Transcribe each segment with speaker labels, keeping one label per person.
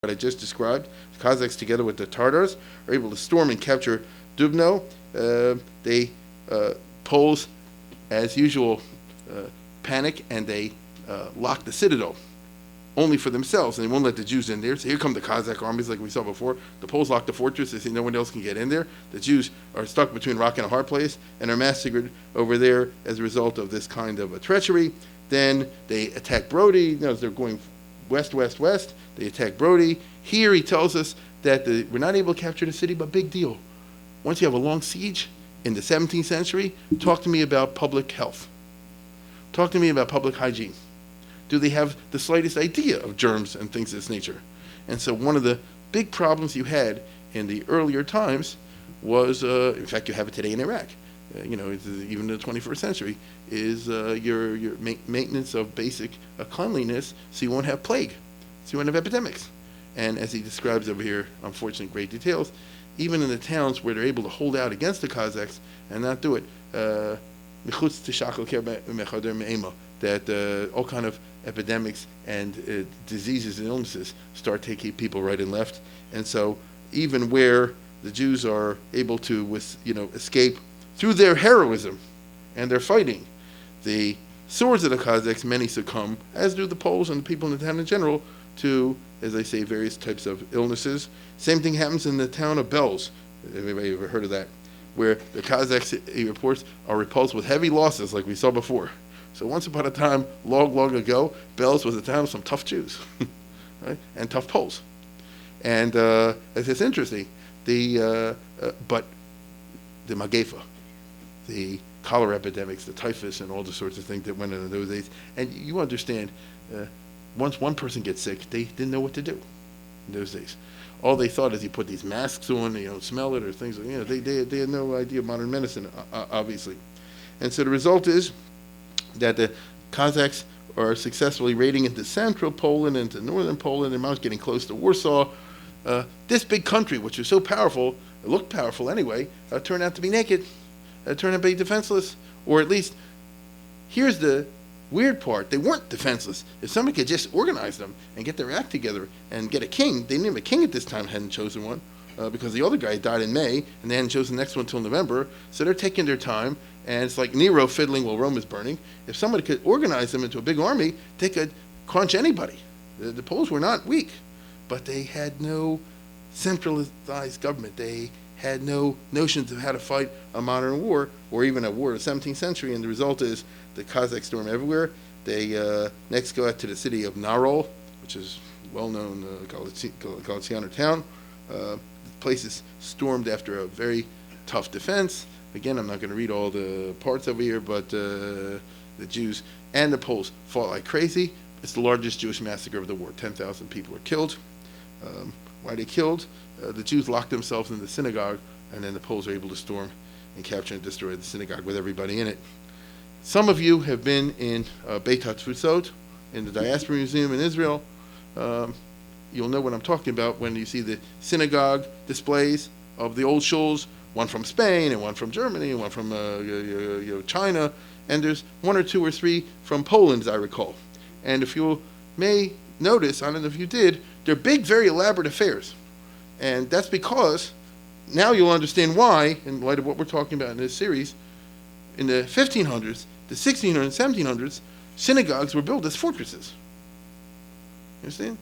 Speaker 1: what I just described. The Cossacks, together with the Tatars, are able to storm and capture Dubno. They Poles, as usual, panic, and they lock the citadel only for themselves, and they won't let the Jews in there. So here come the Cossack armies, like we saw before. The Poles lock the fortress. They say no one else can get in there. The Jews are stuck between rock and a hard place and are massacred over there as a result of this kind of a treachery. Then they attack Brody. They're going west, west, west. They attack Brody. Here he tells us that we're not able to capture the city, but big deal. Once you have a long siege in the 17th century, talk to me about public health. Talk to me about public hygiene. Do they have the slightest idea of germs and things of this nature? And so one of the big problems you had in the earlier times was, in fact, you have it today in Iraq, even in the 21st century, is your maintenance of basic cleanliness so you won't have plague, so you won't have epidemics. And as he describes over here, unfortunately, great details, even in the towns where they're able to hold out against the Cossacks and not do it, that all kind of epidemics and diseases and illnesses start taking people right and left. And so even where the Jews are able to escape through their heroism and their fighting, the swords of the Cossacks, many succumb, as do the Poles and the people in the town in general, to, as I say, various types of illnesses. Same thing happens in the town of Belz. Anybody ever heard of that? Where the Cossacks, he reports, are repulsed with heavy losses, like we saw before. So once upon a time, long, long ago, Belz was a town of some tough Jews, right? And tough Poles. And it's interesting. But the Magefa, the cholera epidemics, the typhus, and all the sorts of things that went on in those days. And you understand, once one person gets sick, they didn't know what to do in those days. All they thought is you put these masks on, smell it or things like they had no idea of modern medicine, obviously. And so the result is that the Cossacks are successfully raiding into central Poland, into northern Poland, and now getting close to Warsaw. This big country, which was so powerful, it looked powerful anyway, turned out to be naked, turned out to be defenseless, or at least, here's the weird part, they weren't defenseless. If somebody could just organize them and get their act together and get a king, they didn't have a king at this time, hadn't chosen one, because the other guy died in May, and they hadn't chosen the next one until November, so they're taking their time, and it's like Nero fiddling while Rome is burning. If somebody could organize them into a big army, they could crunch anybody. The Poles were not weak, but they had no centralized government. They had no notions of how to fight a modern war, or even a war of the 17th century, and the result is the Cossacks storm everywhere. They next go out to the city of Narol, which is well-known Galicianer town. The place is stormed after a very tough defense. Again, I'm not going to read all the parts over here, but the Jews and the Poles fought like crazy. It's the largest Jewish massacre of the war. 10,000 people are killed. Why they killed? The Jews locked themselves in the synagogue, and then the Poles are able to storm and capture and destroy the synagogue with everybody in it. Some of you have been in Beit HaTfutzot, in the Diaspora Museum in Israel. You'll know what I'm talking about when you see the synagogue displays of the old shuls, one from Spain and one from Germany and one from China, and there's one or two or three from Poland, as I recall. And if you may notice, I don't know if you did, they're big, very elaborate affairs. And that's because, now you'll understand why, in light of what we're talking about in this series, in the 1500s, the 1600s, 1700s, synagogues were built as fortresses. You understand?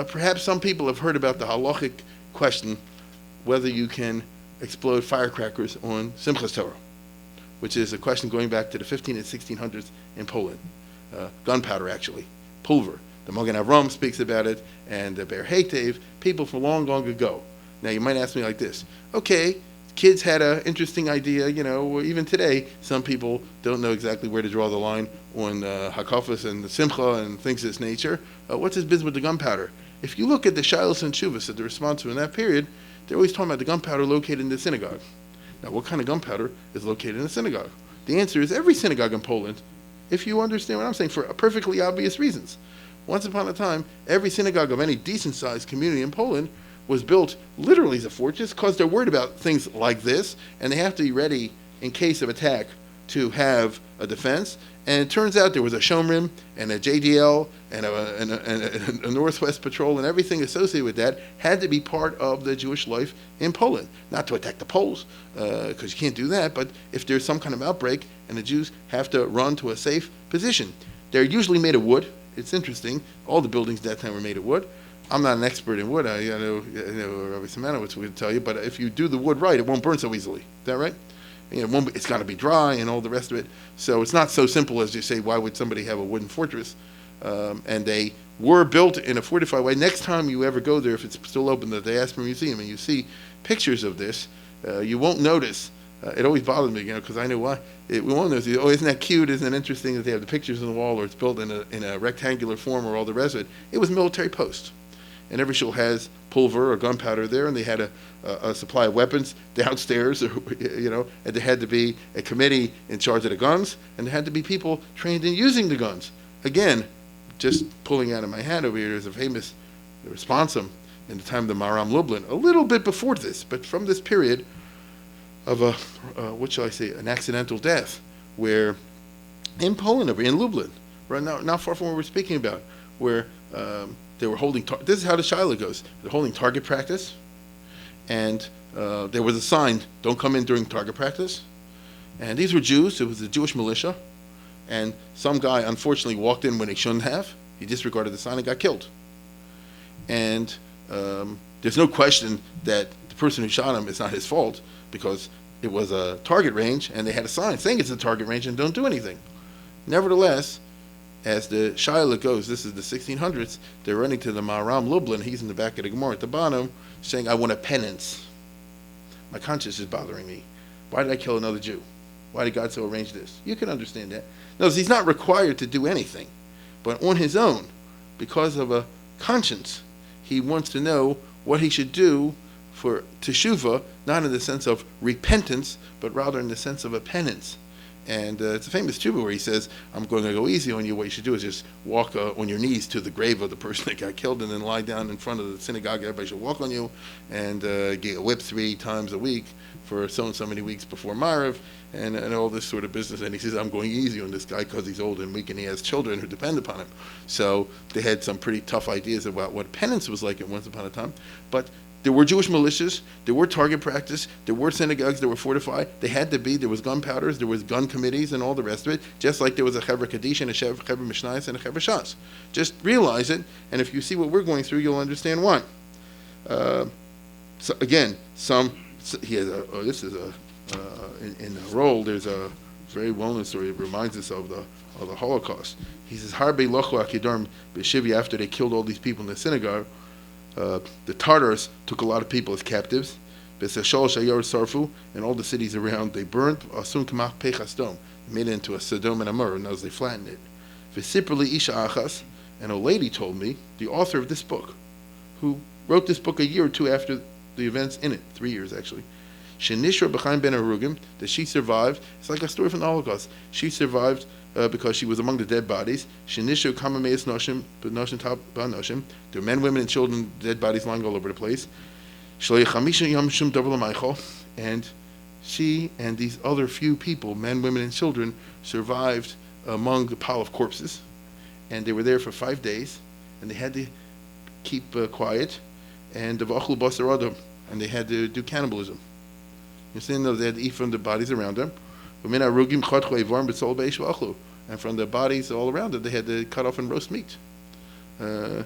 Speaker 1: Perhaps some people have heard about the halachic question whether you can explode firecrackers on Simchas Torah, which is a question going back to the 15 and 1600s in Poland. Gunpowder, actually, pulver. The Magen Avram speaks about it, and the Ber Heitev, people from long, long ago. Now, you might ask me like this. Okay, kids had an interesting idea, even today, some people don't know exactly where to draw the line on Hakafas and the Simcha and things of this nature. What's his business with the gunpowder? If you look at the Shilas and Shuvas that the response in that period, they're always talking about the gunpowder located in the synagogue. Now, what kind of gunpowder is located in a synagogue? The answer is every synagogue in Poland, if you understand what I'm saying, for perfectly obvious reasons. Once upon a time, every synagogue of any decent-sized community in Poland was built literally as a fortress because they're worried about things like this, and they have to be ready in case of attack to have a defense. And it turns out there was a Shomrim and a JDL and a Northwest Patrol, and everything associated with that had to be part of the Jewish life in Poland. Not to attack the Poles, because you can't do that, but if there's some kind of outbreak and the Jews have to run to a safe position. They're usually made of wood. It's interesting. All the buildings at that time were made of wood. I'm not an expert in wood. I know Rabbi Simanowitz would tell you, but if you do the wood right, it won't burn so easily. Is that right? It's got to be dry and all the rest of it. So it's not so simple as you say, why would somebody have a wooden fortress? And they were built in a fortified way. Next time you ever go there, if it's still open, the Diaspora Museum, and you see pictures of this, you won't notice. It always bothers me, because I know why. We won't notice. Oh, isn't that cute? Isn't it interesting that they have the pictures on the wall, or it's built in a rectangular form, or all the rest of it? It was military post. And every shul has pulver or gunpowder there, and they had a supply of weapons downstairs, and there had to be a committee in charge of the guns, and there had to be people trained in using the guns. Again, just pulling out of my hat over here, there's a famous responsum in the time of the Maram Lublin, a little bit before this, but from this period of an accidental death, where in Poland, in Lublin, right now, not far from where we're speaking about, where they were holding, this is how the Shiloh goes. They're holding target practice, and there was a sign, don't come in during target practice. And these were Jews, it was a Jewish militia, and some guy unfortunately walked in when he shouldn't have. He disregarded the sign and got killed. And there's no question that the person who shot him, it's not his fault, because it was a target range, and they had a sign saying it's a target range and don't do anything. Nevertheless, as the Shiloh goes, this is the 1600s, they're running to the Maharam Lublin, he's in the back of the Gemara at the bottom, saying, I want a penance. My conscience is bothering me. Why did I kill another Jew? Why did God so arrange this? You can understand that. Notice he's not required to do anything, but on his own, because of a conscience, he wants to know what he should do for teshuvah, not in the sense of repentance, but rather in the sense of a penance. And it's a famous tshuva where he says, I'm going to go easy on you. What you should do is just walk on your knees to the grave of the person that got killed, and then lie down in front of the synagogue. Everybody should walk on you, and get a whip 3 times a week for so and so many weeks before Marav, and all this sort of business. And he says, I'm going easy on this guy because he's old and weak, and he has children who depend upon him. So they had some pretty tough ideas about what penance was like at once upon a time. But there were Jewish militias, there were target practice, there were synagogues that were fortified. They had to be. There was gunpowders, there was gun committees, and all the rest of it. Just like there was a Chevra Kaddish and a Chevra Mishnayos and a Chevra Shas. Just realize it, and if you see what we're going through, you'll understand why. So again, he has in the role. There's a very well-known story. It reminds us of the Holocaust. He says, Harbe Lochu Akidarm B'Shivi, after they killed all these people in the synagogue. The Tartars took a lot of people as captives. Sarfu, and all the cities around they burned. They made it into a Sodom and Amor, and as they flattened it. Isha Achas, and a lady told me, the author of this book, who wrote this book a year or two after the events in it, 3 years actually. Shenishra B'chaim Ben Arugim, that she survived. It's like a story from the Holocaust. She survived because she was among the dead bodies. Shenishu Kamameis Noshim, but Noshim Tap Noshim. There were men, women, and children, dead bodies lying all over the place. And she and these other few people, men, women, and children, survived among the pile of corpses. And they were there for 5 days, and they had to keep quiet. And and they had to do cannibalism. You see, they had to eat from the bodies around them. And from the bodies all around them, they had to cut off and roast meat. There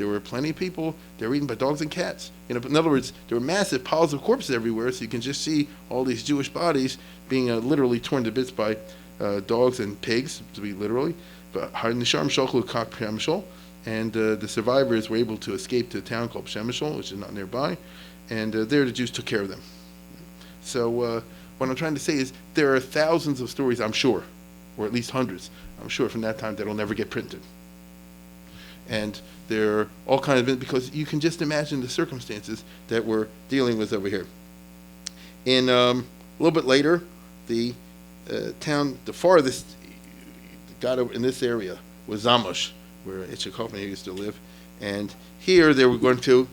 Speaker 1: were plenty of people. They were eaten by dogs and cats. In other words, there were massive piles of corpses everywhere, so you can just see all these Jewish bodies being literally torn to bits by dogs and pigs, to be literally. And the survivors were able to escape to a town called Shemishal, which is not nearby, and there the Jews took care of them. So what I'm trying to say is there are thousands of stories, I'm sure, or at least hundreds, I'm sure, from that time that will never get printed. And there are all kinds of, because you can just imagine the circumstances that we're dealing with over here. In a little bit later, the town, the farthest got over in this area was Zamosh, where Itzhak Hoffman used to live. And here they were going to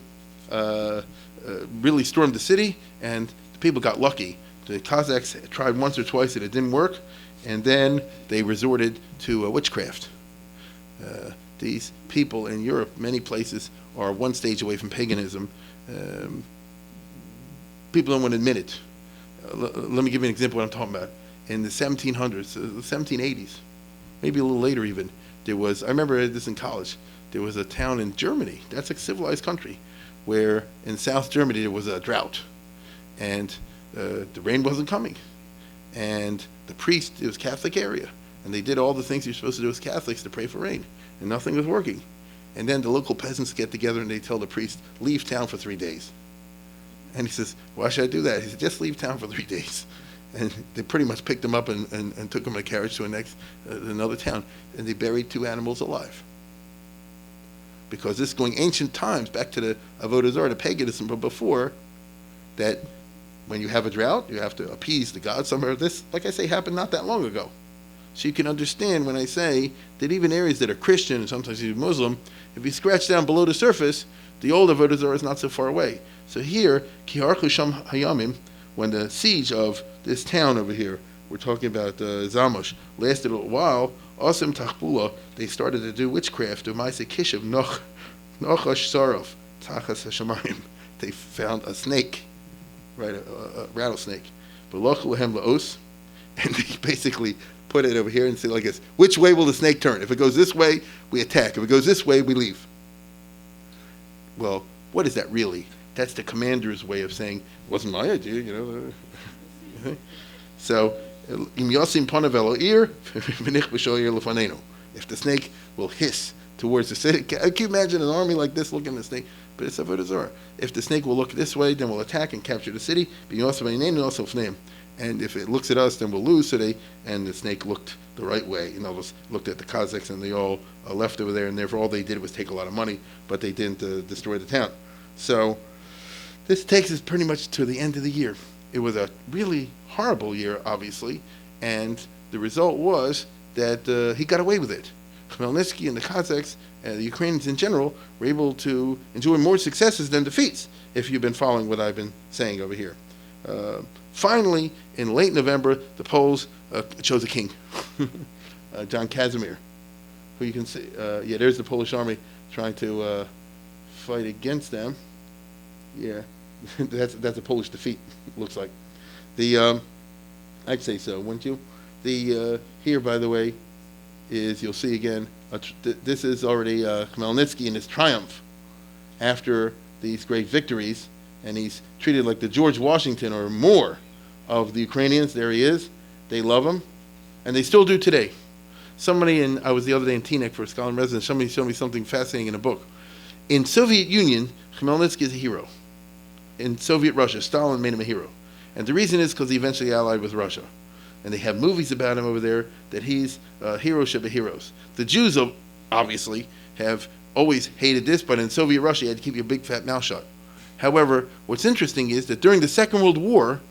Speaker 1: really storm the city, and the people got lucky. The Cossacks tried once or twice and it didn't work, and then they resorted to witchcraft. These people in Europe, many places, are one stage away from paganism. People don't want to admit it. Let me give you an example of what I'm talking about. In the 1700s, the 1780s, maybe a little later even, I remember this in college, there was a town in Germany, that's a civilized country, where in South Germany there was a drought, and the rain wasn't coming. And the priest, it was a Catholic area, and they did all the things you're supposed to do as Catholics to pray for rain, and nothing was working. And then the local peasants get together and they tell the priest, leave town for 3 days. And he says, why should I do that? He said, just leave town for 3 days. And they pretty much picked him up and took him in a carriage to another town, and they buried 2 animals alive. Because this is going ancient times, back to the Avodah Zarah, the paganism, but before that, when you have a drought, you have to appease the gods. Some of this, like I say, happened not that long ago. So you can understand when I say that even areas that are Christian and sometimes even Muslim, if you scratch down below the surface, the old Avodah Zarah is not so far away. So here, Ki Harchu Sham Hayamim, when the siege of this town over here, we're talking about Zamosh, lasted a little while, Asim Tachbula, they started to do witchcraft, Umaisa Kishav Nochash Sarov, Tachas Hashamayim. They found a snake, right, a rattlesnake. But Lochulahem Laos, and they basically put it over here and say like this, which way will the snake turn? If it goes this way, we attack. If it goes this way, we leave. Well, what is that really? That's the commander's way of saying, it wasn't my idea, you know. So, if the snake will hiss towards the city, can you imagine an army like this looking at the snake? But it's Avodah Zarah. If the snake will look this way, then we'll attack and capture the city. And if it looks at us, then we'll lose. And the snake looked the right way. You know, looked at the Cossacks, and they all left over there. And therefore, all they did was take a lot of money, but they didn't destroy the town. So this takes us pretty much to the end of the year. It was a really horrible year, obviously, and the result was that he got away with it. Khmelnytsky and the Cossacks and the Ukrainians in general were able to enjoy more successes than defeats, if you've been following what I've been saying over here. Finally, in late November, the Poles chose a king, John Casimir, who you can see. There's the Polish army trying to fight against them. Yeah, that's a Polish defeat, looks like. I'd say so, wouldn't you? Here, by the way, you'll see again, this is already Khmelnytsky in his triumph after these great victories, and he's treated like the George Washington or more of the Ukrainians. There he is. They love him, and they still do today. I was the other day in Teaneck for a scholar in residence, somebody showed me something fascinating in a book. In Soviet Union, Khmelnytsky is a hero. In Soviet Russia, Stalin made him a hero. And the reason is because he eventually allied with Russia. And they have movies about him over there that he's heroship of heroes. The Jews, obviously, have always hated this, but in Soviet Russia, you had to keep your big fat mouth shut. However, what's interesting is that during the Second World War,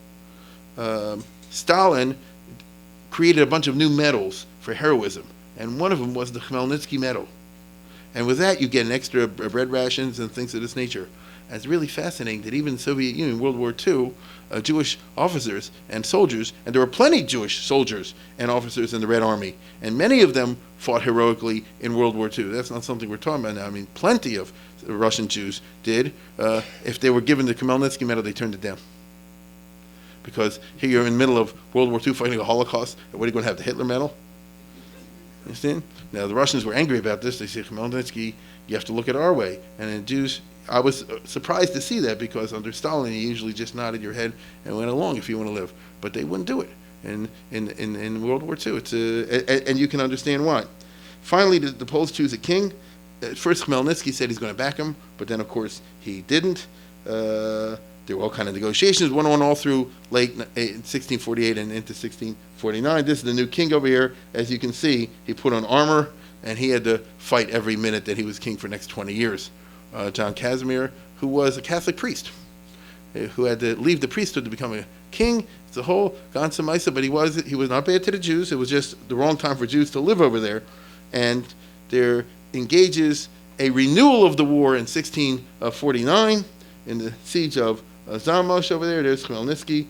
Speaker 1: Stalin created a bunch of new medals for heroism, and one of them was the Khmelnytsky medal. And with that, you get an extra bread rations and things of this nature. And it's really fascinating that even in the Soviet Union, World War II, Jewish officers and soldiers, and there were plenty of Jewish soldiers and officers in the Red Army, and many of them fought heroically in World War II. That's not something we're talking about now. I mean, plenty of Russian Jews did. If they were given the Khmelnytsky medal, they turned it down. Because here you're in the middle of World War II fighting a Holocaust, and what are you going to have, the Hitler medal? You understand? Now, the Russians were angry about this. They said, Khmelnytsky, you have to look at our way. And the Jews, I was surprised to see that, because under Stalin, you usually just nodded your head and went along if you want to live. But they wouldn't do it in World War II. And you can understand why. Finally, the Poles choose a king. At first, Khmelnytsky said he's going to back him, but then, of course, he didn't. There were all kinds of negotiations, went on all through late 1648 and into 1649. This is the new king over here. As you can see, he put on armor, and he had to fight every minute that he was king for the next 20 years. John Casimir, who was a Catholic priest, who had to leave the priesthood to become a king. It's a whole Gansa Maisa, but he was not bad to the Jews. It was just the wrong time for Jews to live over there. And there engages a renewal of the war in 1649 in the siege of Zamosh over there. There's Khmelnytsky.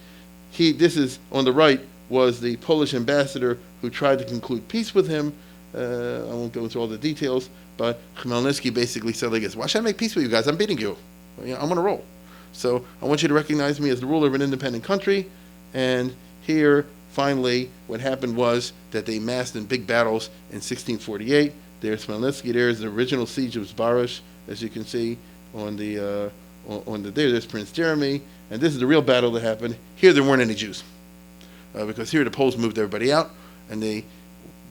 Speaker 1: this is on the right, was the Polish ambassador who tried to conclude peace with him. I won't go into all the details, but Khmelnytsky basically said like this: "Why should I make peace with you guys? I'm beating you. I'm on a roll. So I want you to recognize me as the ruler of an independent country." And here, finally, what happened was that they massed in big battles in 1648. There's Khmelnytsky. There's the original siege of Zbaraj, as you can see on the there's Prince Jeremy, and this is the real battle that happened. Here there weren't any Jews, because here the Poles moved everybody out, and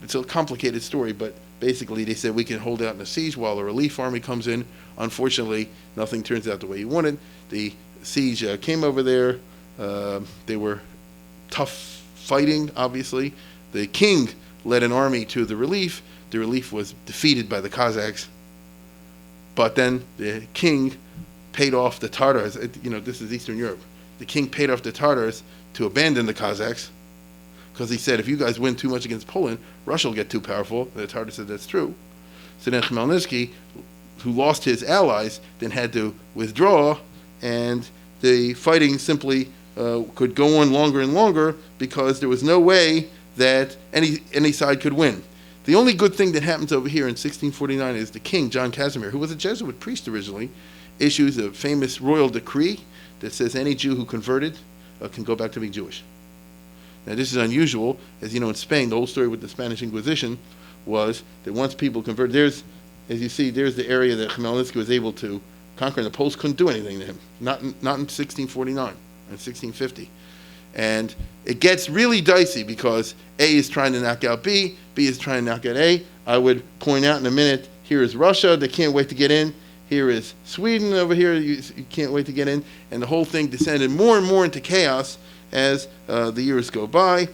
Speaker 1: it's a complicated story, but basically they said we can hold out in a siege while a relief army comes in. Unfortunately, nothing turns out the way you wanted. The siege came over there. They were tough fighting, obviously. The king led an army to the relief. The relief was defeated by the Cossacks, but then the king paid off the Tatars. This is Eastern Europe. The king paid off the Tatars to abandon the Cossacks, because he said, if you guys win too much against Poland, Russia will get too powerful. And the Tatars said, that's true. So then Khmelnytsky, who lost his allies, then had to withdraw, and the fighting simply could go on longer and longer because there was no way that any side could win. The only good thing that happens over here in 1649 is the king, John Casimir, who was a Jesuit priest originally, issues a famous royal decree that says any Jew who converted can go back to being Jewish. Now, this is unusual. As you know, in Spain, the whole story with the Spanish Inquisition was that once people converted, as you see, there's the area that Khmelnytsky was able to conquer, and the Poles couldn't do anything to him, not in 1649 and 1650. And it gets really dicey because A is trying to knock out B is trying to knock out A. I would point out in a minute, here is Russia, they can't wait to get in. Here is Sweden over here, you can't wait to get in. And the whole thing descended more and more into chaos as the years go by.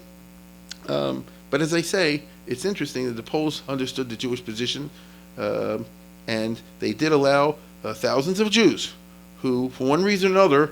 Speaker 1: But as I say, it's interesting that the Poles understood the Jewish position, and they did allow thousands of Jews who, for one reason or another,